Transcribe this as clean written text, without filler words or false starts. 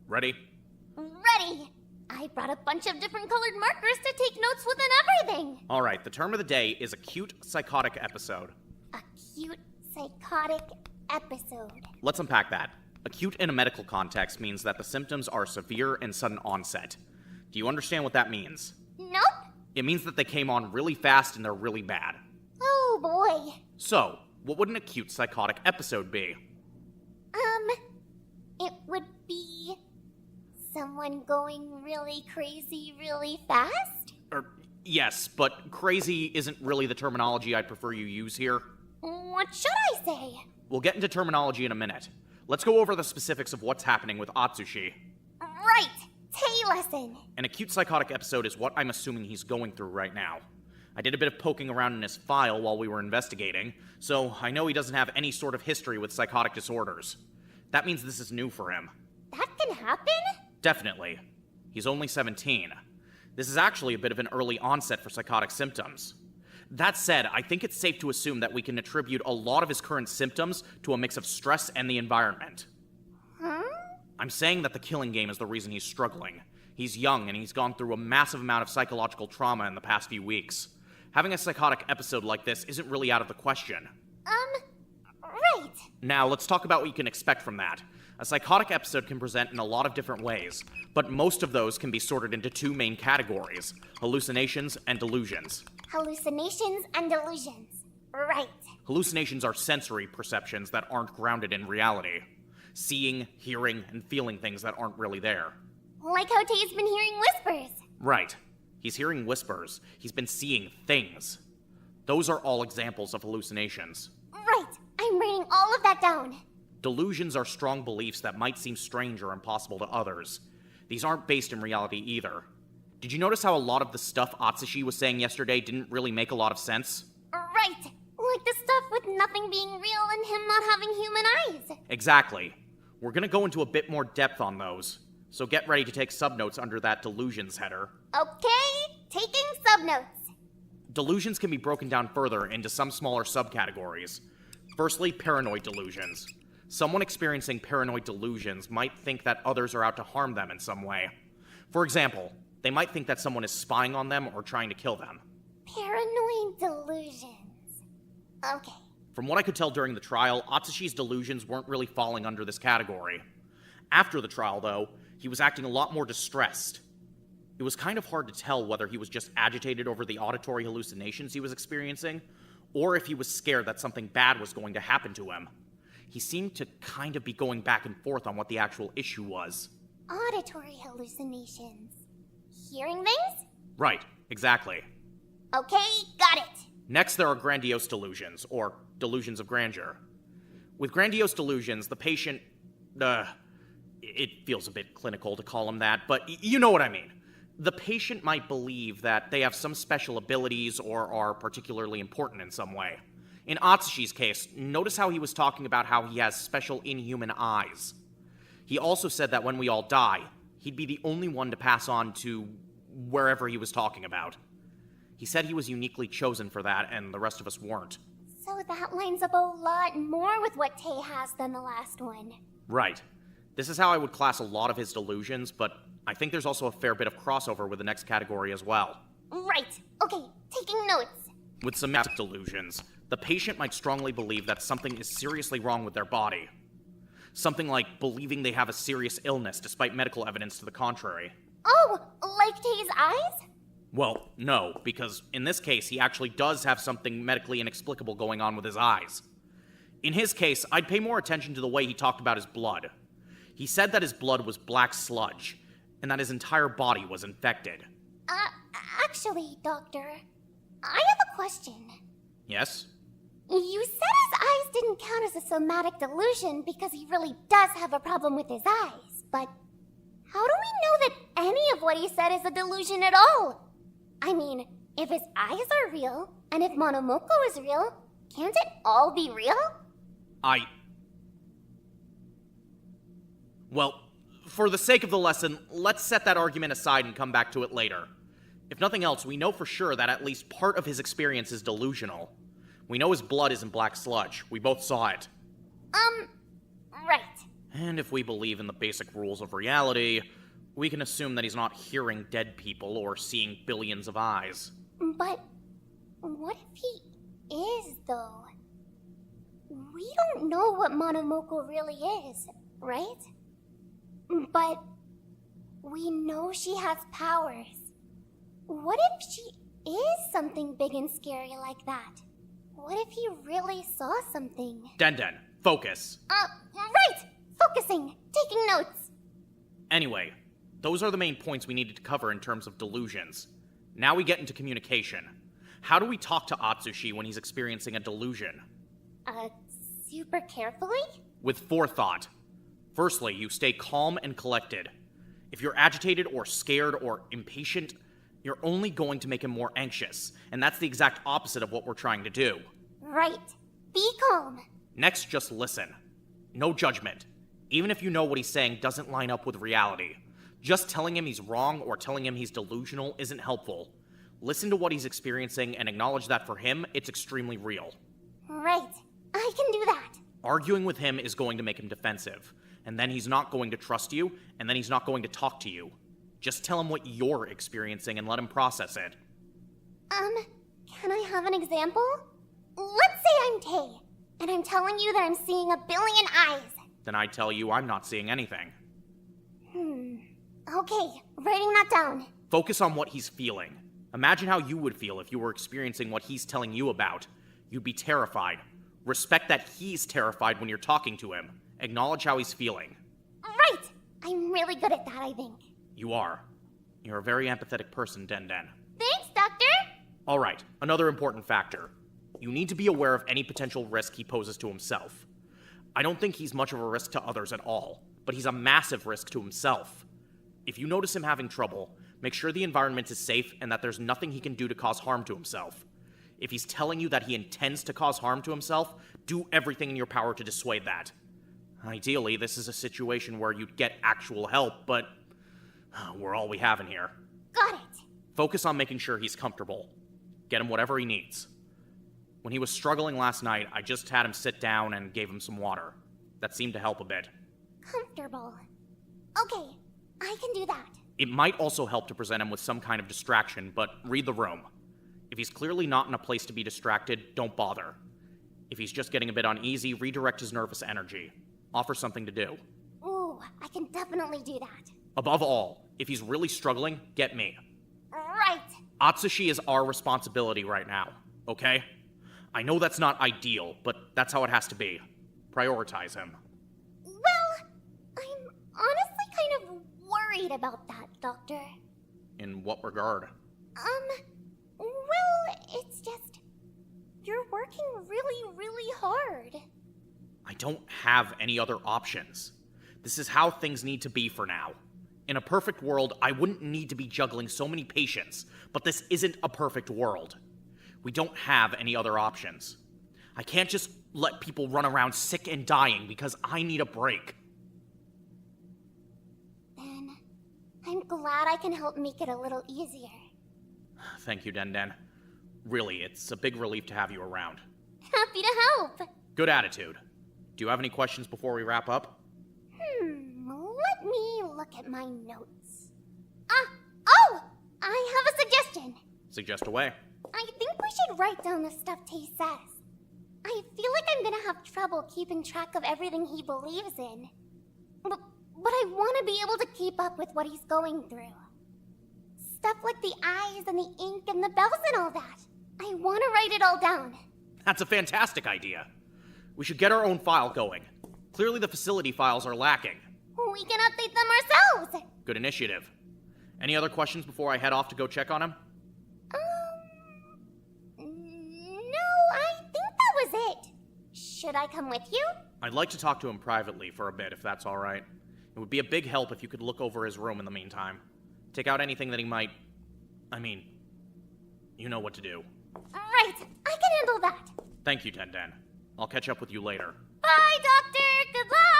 Ready? Ready! I brought a bunch of different colored markers to take notes with and everything! Alright, the term of the day is acute psychotic episode. Acute psychotic episode. Let's unpack that. Acute in a medical context means that the symptoms are severe and sudden onset. Do you understand what that means? Nope. It means that they came on really fast and they're really bad. Oh boy. So, what would an acute psychotic episode be? It would be someone going really crazy really fast? Yes, but crazy isn't really the terminology I'd prefer you use here. What should I say? We'll get into terminology in a minute. Let's go over the specifics of what's happening with Atsushi. Right! Tay lesson! An acute psychotic episode is what I'm assuming he's going through right now. I did a bit of poking around in his file while we were investigating, so I know he doesn't have any sort of history with psychotic disorders. That means this is new for him. That can happen? Definitely. He's only 17. This is actually a bit of an early onset for psychotic symptoms. That said, I think it's safe to assume that we can attribute a lot of his current symptoms to a mix of stress and the environment. Huh? I'm saying that the killing game is the reason he's struggling. He's young and he's gone through a massive amount of psychological trauma in the past few weeks. Having a psychotic episode like this isn't really out of the question. Right. Now, let's talk about what you can expect from that. A psychotic episode can present in a lot of different ways, but most of those can be sorted into two main categories: hallucinations and delusions. Hallucinations and delusions. Right. Hallucinations are sensory perceptions that aren't grounded in reality. Seeing, hearing, and feeling things that aren't really there. Like how Tay's been hearing whispers. Right. He's hearing whispers. He's been seeing things. Those are all examples of hallucinations. Right. I'm writing all of that down. Delusions are strong beliefs that might seem strange or impossible to others. These aren't based in reality either. Did you notice how a lot of the stuff Atsushi was saying yesterday didn't really make a lot of sense? Right. Like the stuff with nothing being real and him not having human eyes. Exactly. We're gonna go into a bit more depth on those, so get ready to take subnotes under that delusions header. Okay, taking subnotes. Delusions can be broken down further into some smaller subcategories. Firstly, paranoid delusions. Someone experiencing paranoid delusions might think that others are out to harm them in some way. For example, they might think that someone is spying on them or trying to kill them. Paranoid delusions. Okay. From what I could tell during the trial, Atsushi's delusions weren't really falling under this category. After the trial, though, he was acting a lot more distressed. It was kind of hard to tell whether he was just agitated over the auditory hallucinations he was experiencing, or if he was scared that something bad was going to happen to him. He seemed to kind of be going back and forth on what the actual issue was. Auditory hallucinations. Hearing things? Right, exactly. Okay, got it. Next, there are grandiose delusions, or delusions of grandeur. With grandiose delusions, the patient... it feels a bit clinical to call them that, but you know what I mean. The patient might believe that they have some special abilities or are particularly important in some way. In Atsushi's case, notice how he was talking about how he has special inhuman eyes. He also said that when we all die, he'd be the only one to pass on to wherever he was talking about. He said he was uniquely chosen for that, and the rest of us weren't. So that lines up a lot more with what Tay has than the last one. Right. This is how I would class a lot of his delusions, but I think there's also a fair bit of crossover with the next category as well. Right. Okay, taking notes. With somatic delusions, the patient might strongly believe that something is seriously wrong with their body. Something like believing they have a serious illness despite medical evidence to the contrary. Oh, like Tay's eyes? Well, no, because in this case, he actually does have something medically inexplicable going on with his eyes. In his case, I'd pay more attention to the way he talked about his blood. He said that his blood was black sludge, and that his entire body was infected. Actually, Doctor, I have a question. Yes? You said his eyes didn't count as a somatic delusion because he really does have a problem with his eyes, but how do we know that any of what he said is a delusion at all? I mean, if his eyes are real, and if Monomoko is real, can't it all be real? Well, for the sake of the lesson, let's set that argument aside and come back to it later. If nothing else, we know for sure that at least part of his experience is delusional. We know his blood isn't black sludge. We both saw it. Right. And if we believe in the basic rules of reality, we can assume that he's not hearing dead people or seeing billions of eyes. But what if he is, though? We don't know what Monomoko really is, right? But we know she has powers. What if she is something big and scary like that? What if he really saw something? Den, focus. Right! Focusing! Taking notes! Anyway, those are the main points we needed to cover in terms of delusions. Now we get into communication. How do we talk to Atsushi when he's experiencing a delusion? Super carefully? With forethought. Firstly, you stay calm and collected. If you're agitated or scared or impatient, you're only going to make him more anxious, and that's the exact opposite of what we're trying to do. Right. Be calm. Next, just listen. No judgment. Even if you know what he's saying doesn't line up with reality. Just telling him he's wrong or telling him he's delusional isn't helpful. Listen to what he's experiencing and acknowledge that for him, it's extremely real. Right. I can do that. Arguing with him is going to make him defensive, and then he's not going to trust you, and then he's not going to talk to you. Just tell him what you're experiencing and let him process it. Can I have an example? Let's say I'm Tay, and I'm telling you that I'm seeing a billion eyes. Then I tell you I'm not seeing anything. Okay, writing that down. Focus on what he's feeling. Imagine how you would feel if you were experiencing what he's telling you about. You'd be terrified. Respect that he's terrified when you're talking to him. Acknowledge how he's feeling. Right! I'm really good at that, I think. You are. You're a very empathetic person, Den. Thanks, Doctor! Alright, another important factor. You need to be aware of any potential risk he poses to himself. I don't think he's much of a risk to others at all, but he's a massive risk to himself. If you notice him having trouble, make sure the environment is safe and that there's nothing he can do to cause harm to himself. If he's telling you that he intends to cause harm to himself, do everything in your power to dissuade that. Ideally, this is a situation where you'd get actual help, but we're all we have in here. Got it. Focus on making sure he's comfortable. Get him whatever he needs. When he was struggling last night, I just had him sit down and gave him some water. That seemed to help a bit. Comfortable. Okay, I can do that. It might also help to present him with some kind of distraction, but read the room. If he's clearly not in a place to be distracted, don't bother. If he's just getting a bit uneasy, redirect his nervous energy. Offer something to do. Ooh, I can definitely do that. Above all, if he's really struggling, get me. Right. Atsushi is our responsibility right now, okay? I know that's not ideal, but that's how it has to be. Prioritize him. Well, I'm honestly kind of worried about that, Doctor. In what regard? Well, it's just... You're working really, really hard. I don't have any other options. This is how things need to be for now. In a perfect world, I wouldn't need to be juggling so many patients, but this isn't a perfect world. We don't have any other options. I can't just let people run around sick and dying because I need a break. Then, I'm glad I can help make it a little easier. Thank you, Den. Really, it's a big relief to have you around. Happy to help! Good attitude. Do you have any questions before we wrap up? Let me look at my notes. Oh! I have a suggestion! Suggest away. I think we should write down the stuff Tay says. I feel like I'm gonna have trouble keeping track of everything he believes in. But I want to be able to keep up with what he's going through. Stuff like the eyes and the ink and the bells and all that. I want to write it all down. That's a fantastic idea. We should get our own file going. Clearly the facility files are lacking. We can update them ourselves. Good initiative. Any other questions before I head off to go check on him? No, I think that was it. Should I come with you? I'd like to talk to him privately for a bit, if that's all right. It would be a big help if you could look over his room in the meantime. Take out anything that he might... you know what to do. Right, I can handle that. Thank you, Den. I'll catch up with you later. Bye, Doctor. Good luck.